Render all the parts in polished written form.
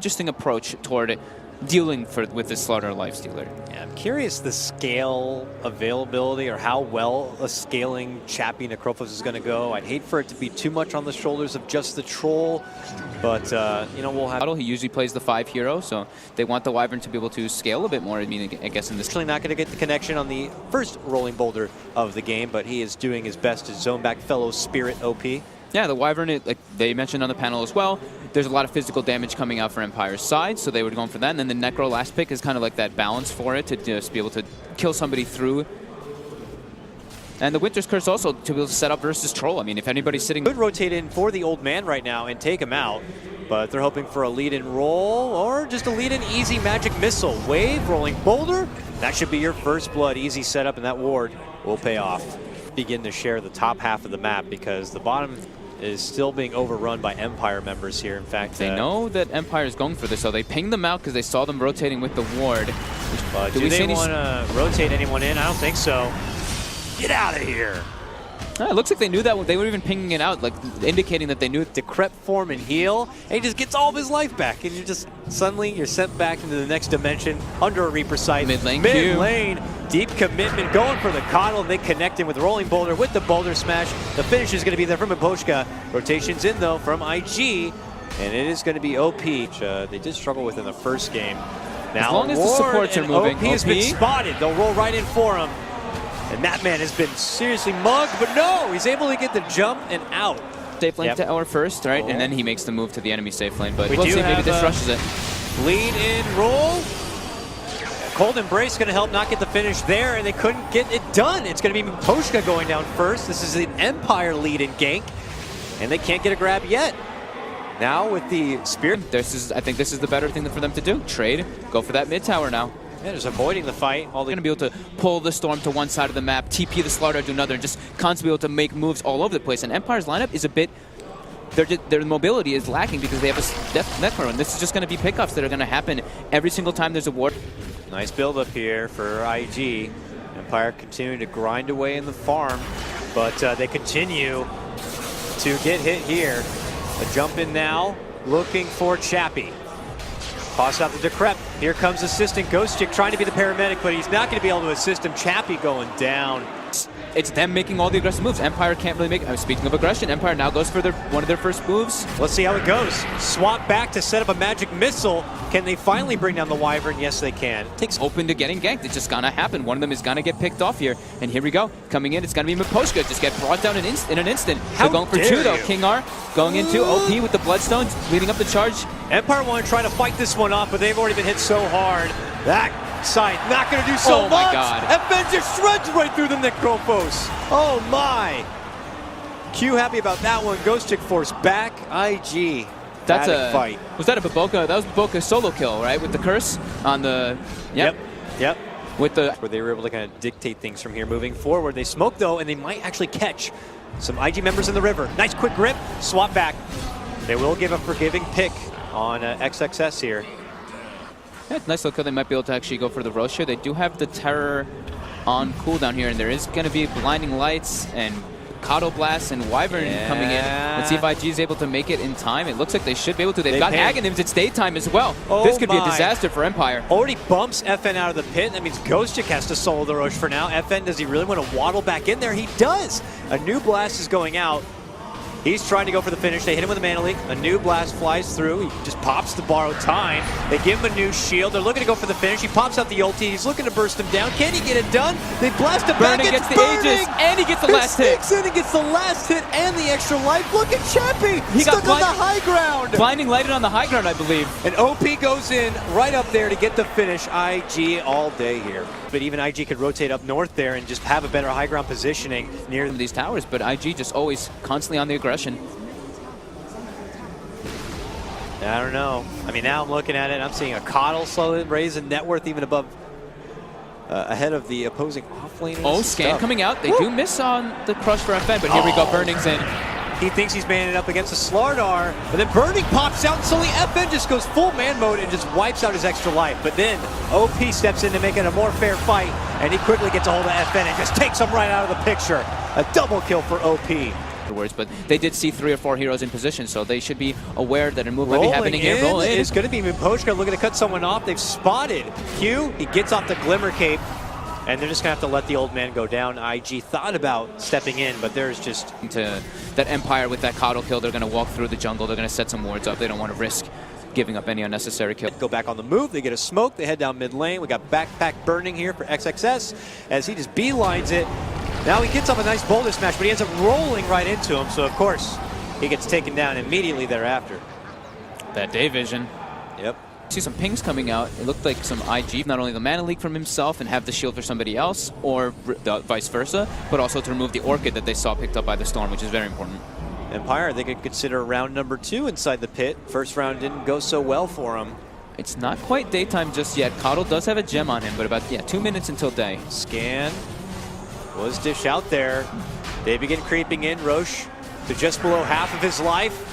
interesting approach toward dealing with this Slaughter Lifestealer. Yeah, I'm curious the scale availability or how well a scaling Chappie Necrophos is going to go. I'd hate for it to be too much on the shoulders of just the Troll, but you know, we'll have... He usually plays the 5 hero, so they want the Wyvern to be able to scale a bit more. I mean, I guess in this... Actually not going to get the connection on the first rolling boulder of the game, but he is doing his best to zone back fellow Spirit OP. Yeah, the Wyvern, like they mentioned on the panel as well, there's a lot of physical damage coming out for Empire's side, so they were going for that. And then the Necro last pick is kind of like that balance for it to just be able to kill somebody through. And the Winter's Curse also to be able to set up versus Troll. I mean, if anybody's sitting... Could rotate in for the old man right now and take him out, but they're hoping for a lead-in roll or just a lead-in easy magic missile. Wave, rolling boulder, that should be your first blood. Easy setup, and that ward will pay off. Begin to share the top half of the map because the bottom is still being overrun by Empire members here. In fact, they know that Empire is going for this, so they pinged them out because they saw them rotating with the ward. But do they want to rotate anyone in? I don't think so. Get out of here. It looks like they knew that. They were even pinging it out, like indicating that they knew. Decrep form and heal, and he just gets all of his life back, and suddenly you're sent back into the next dimension under a Reaper sight. Mid lane, deep commitment, going for the coddle, and they connect in with rolling boulder with the boulder smash. The finish is going to be there from Miposhka. Rotations in though from IG, and it is going to be OP. They did struggle with in the first game. Now, as long as the supports are moving, OP has been spotted. They'll roll right in for him. And that man has been seriously mugged, but no, he's able to get the jump and out. Safe lane tower first, right? And then he makes the move to the enemy safe lane. But we'll see, maybe this rushes it. Lead in roll. Cold Embrace going to help not get the finish there, and they couldn't get it done. It's going to be Miposhka going down first. This is an Empire lead in gank, and they can't get a grab yet. Now with the Spirit. I think this is the better thing for them to do. Trade, go for that mid tower now. Yeah, just avoiding the fight. They're going to be able to pull the Storm to one side of the map, TP the Slaughter to another, and just constantly be able to make moves all over the place. And Empire's lineup is a bit... Their mobility is lacking because they have a Death Necro, and this is just going to be pickups that are going to happen every single time there's a ward. Nice build-up here for IG. Empire continuing to grind away in the farm, but they continue to get hit here. A jump in now, looking for Chappie. Toss out the Decrep. Here comes assistant Ghost Chick trying to be the paramedic, but he's not going to be able to assist him. Chappie going down. It's them making all the aggressive moves. Empire can't really make... speaking of aggression, Empire now goes for one of their first moves. Let's see how it goes. Swap back to set up a magic missile. Can they finally bring down the Wyvern? Yes, they can. Takes open to getting ganked. It's just gonna happen. One of them is gonna get picked off here. And here we go. Coming in, it's gonna be Miposhka. Just get brought down in an instant. They're going for two, though. King R going into OP with the Bloodstones, leading up the charge. Empire want to try to fight this one off, but they've already been hit so hard. That side not going to do so much. Oh my God. FN just shreds right through the Necrophos. Oh my. Q happy about that one. Ghost Chick force back. IG. That's a fight. Was that a Baboka? That was Baboka's solo kill, right? With the curse on the... Yep. With the... Where they were able to kind of dictate things from here moving forward. They smoke though, and they might actually catch some IG members in the river. Nice quick grip. Swap back. They will give a forgiving pick on XXS here. Yeah, nice little kill. They might be able to actually go for the Roche here. They do have the Terror on cooldown here, and there is going to be Blinding Lights and Coddle Blast and Wyvern coming in. Let's see if IG is able to make it in time. It looks like they should be able to. They've got Aghanims. It's daytime as well. This could be a disaster for Empire. Already bumps FN out of the pit. That means Ghost Chick has to solo the Roche for now. FN, does he really want to waddle back in there? He does. A new blast is going out. He's trying to go for the finish. They hit him with a mana leak. A new blast flies through. He just pops to borrow time. They give him a new shield. They're looking to go for the finish. He pops out the ulti. He's looking to burst him down. Can he get it done? They blast him back. Burning gets the Aegis, and he gets the last hit. Sneaks in and gets the last hit and the extra life. Look at Chappie. He's stuck on the high ground. Blinding lighted on the high ground, I believe. And OP goes in right up there to get the finish. IG all day here. But even IG could rotate up north there and just have a better high ground positioning near these towers. But IG just always constantly on the aggression. I don't know. I mean, now I'm looking at it. I'm seeing a Coddle slowly raise a net worth even above, ahead of the opposing offlaners. Oh, scan coming out. They do miss on the crush for FN, but here we go. Burning's in. He thinks he's manning up against the Slardar, but then Burning pops out, and suddenly FN just goes full man mode and just wipes out his extra life. But then OP steps in to make it a more fair fight, and he quickly gets a hold of FN and just takes him right out of the picture. A double kill for OP. afterwards, but they did see 3 or 4 heroes in position, so they should be aware that a move might be happening here. Roll in. It's going to be Miposhka looking to cut someone off. They've spotted Q. He gets off the Glimmer Cape, and they're just going to have to let the old man go down. IG thought about stepping in, but there's just... To that Empire with that Coddle kill, they're going to walk through the jungle. They're going to set some wards up. They don't want to risk giving up any unnecessary kill. Go back on the move. They get a smoke. They head down mid lane. We got backpack burning here for XXS as he just beelines it. Now he gets up a nice boulder smash, but he ends up rolling right into him. So, of course, he gets taken down immediately thereafter. That day vision. Yep. See some pings coming out. It looked like some IG, not only the mana leak from himself and have the shield for somebody else, or vice versa, but also to remove the Orchid that they saw picked up by the Storm, which is very important. Empire, they could consider round number 2 inside the pit. First round didn't go so well for him. It's not quite daytime just yet. Coddle does have a gem on him, but about 2 minutes until day. Scan was dish out there. They begin creeping in. Roche to just below half of his life.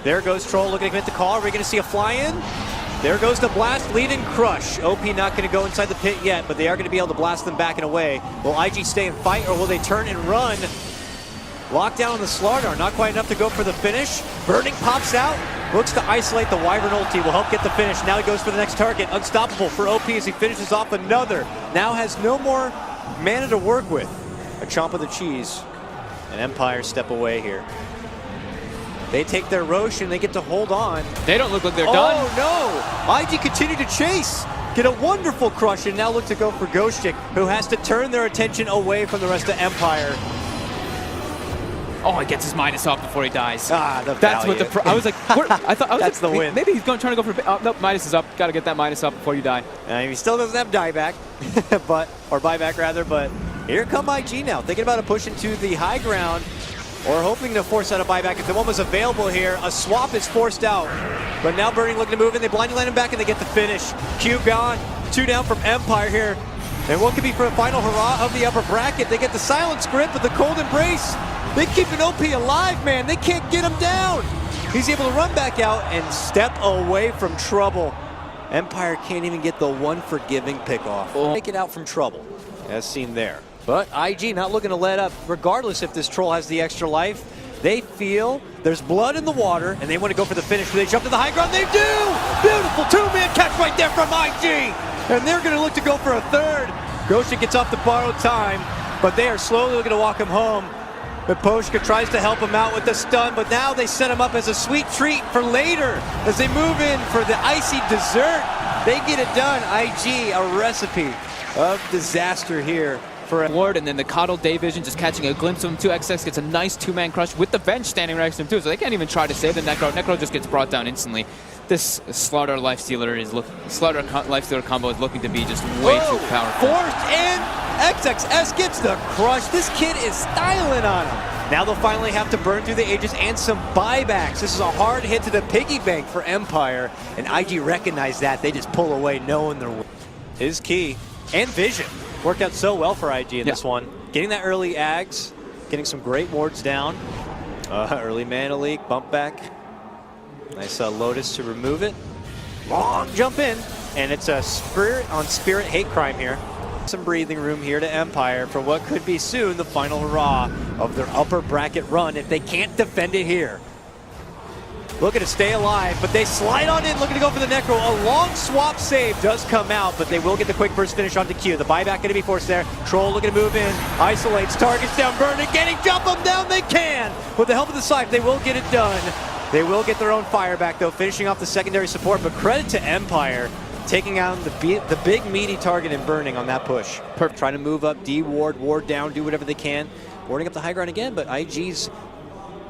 There goes Troll looking to commit the call. Are we going to see a fly-in? There goes the blast, lead and crush. OP not going to go inside the pit yet, but they are going to be able to blast them back and away. Will IG stay and fight, or will they turn and run? Lockdown on the Slardar, not quite enough to go for the finish. Burning pops out, looks to isolate the Wyvern ulti, will help get the finish. Now he goes for the next target. Unstoppable for OP as he finishes off another. Now has no more mana to work with. A chomp of the cheese. And Empire step away here. They take their Roche and they get to hold on. They don't look like they're done. Oh no! IG continue to chase. Get a wonderful crush and now look to go for Ghostic, who has to turn their attention away from the rest of Empire. Oh, he gets his minus off before he dies. Ah, the That's valiant. what the... I was like, I thought That's like, the win. Maybe he's trying to go for... Oh, nope, minus is up. Got to get that minus up before you die. He still doesn't have dieback, or buyback rather, but here come IG now. Thinking about a push into the high ground, or hoping to force out a buyback. If the one was available here, a swap is forced out. But now Burning looking to move in. They blindly land him back and they get the finish. Q gone. 2 down from Empire here. And what could be for a final hurrah of the upper bracket? They get the silence grip, but the cold embrace. They keep an OP alive, man. They can't get him down. He's able to run back out and step away from trouble. Empire can't even get the one forgiving pickoff. Take it out from trouble, as seen there. But IG not looking to let up, regardless if this troll has the extra life. They feel there's blood in the water, and they want to go for the finish. They jump to the high ground. They do! Beautiful 2-man catch right there from IG. And they're going to look to go for a third. Goshen gets off the borrowed time, but they are slowly looking to walk him home. Miposhka tries to help him out with the stun, but now they set him up as a sweet treat for later. As they move in for the icy dessert, they get it done. IG, a recipe of disaster here. For a ward, and then the Coddle Day Vision just catching a glimpse of him. 2XX gets a nice 2-man crush with the bench standing right next to him too, so they can't even try to save the Necro. Necro just gets brought down instantly. This Slardar Lifestealer combo is looking to be just way too powerful. Forced in, XXS gets the crush. This kid is styling on him. Now they'll finally have to burn through the ages and some buybacks. This is a hard hit to the piggy bank for Empire, and IG recognize that. They just pull away knowing they're his key and vision. Worked out so well for IG in this one. Getting that early Ags, getting some great wards down. Early mana leak, bump back. Nice Lotus to remove it. Long jump in, and it's a spirit on spirit hate crime here. Some breathing room here to Empire for what could be soon the final hurrah of their upper bracket run if they can't defend it here. Looking to stay alive, but they slide on in, looking to go for the Necro. A long swap save does come out, but they will get the quick burst finish onto Q. The buyback going to be forced there. Troll looking to move in, isolates, targets down, Burning, getting jump them down, they can! With the help of the Scythe, they will get it done. They will get their own fire back, though, finishing off the secondary support, but credit to Empire, taking out the big meaty target and Burning on that push. Perfect. Trying to move up, D-ward, ward down, do whatever they can. Warding up the high ground again, but IG's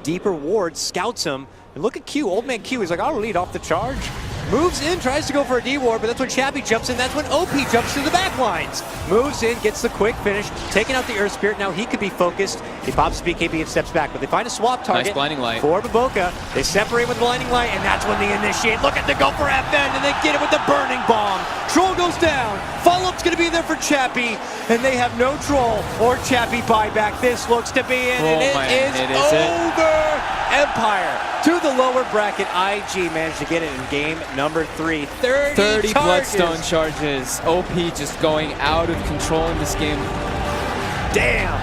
deeper ward scouts him. And look at Q, old man Q, he's like, I'll lead off the charge. Moves in, tries to go for a D-ward, but that's when Chappie jumps in. That's when OP jumps to the back lines. Moves in, gets the quick finish, taking out the Earth Spirit. Now he could be focused. He pops BKB and steps back, but they find a swap target. Nice blinding light. For Baboka. They separate with blinding light, and that's when they initiate. Looking to go for FN, and they get it with the burning bomb. Troll goes down. Follow-up's going to be there for Chappie, and they have no Troll or Chappie buyback. This looks to be it, and it is over. Empire to the lower bracket. IG managed to get it in game number 3. 30 Bloodstone charges. OP just going out of control in this game. Damn.